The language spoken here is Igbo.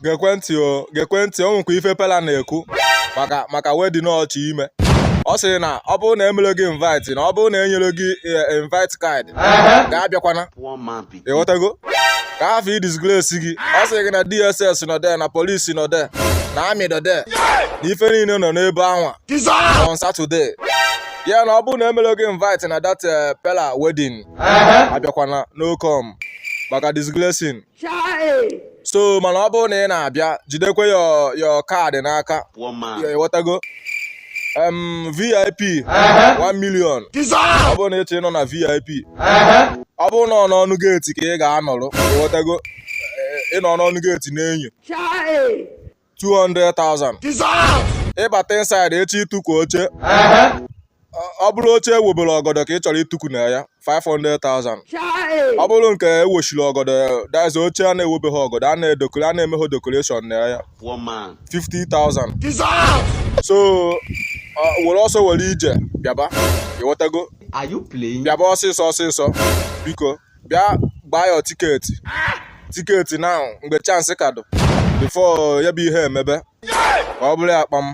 Gekwentị o nwekwa ife pela na-ekwu maka wedding ọchị ime. Ọ sịrị na ọ bụrụ na emere gị invite na ọ bụrụ na enyere gị invite card ga-abịakwana. Ịghọtago? Ka afọ disgrace gị. Ọ sịrị gị na DSS nọ there na polisi nọ there na amị nọ there na ife niile nọ n'ebe anwa on Saturday. Ya na ọ bụrụ na emere gị invite na that pela wedding abịakwana no come maka disgracing. So mana ọ bụrụ na ị na-abịa jidekwe your card n'aka. Ịghọtago? VIP 1 million. Ọ bụrụ na eche nọ na VIP. Ọ bụrụ na ọ n'ọnụ gate ka ị ga-anọrọ. Ịghọtago? Ị nọ n'ọnụ gate na-enyo 200,000. Ịbata inside echi ịtụkwu oche. Ọ bụrụ oche ewebere ọgọdọ ka ị chọrọ ịtụkwu na ya 500,000. Ọ bụrụ nke ewochiri ọgọdọ daịza oche a na-ewebeghị ọgọdọ a na-emeghe decoration na ya 50,000. So were ọsọ were ije bịaba. Ịghọtago? Bịaba ọsịsọ biko bịa gbaa ya tiketi now mgbe chance ka dị before ya bụ ihe emebe ka ọ bụrụ ya kpam.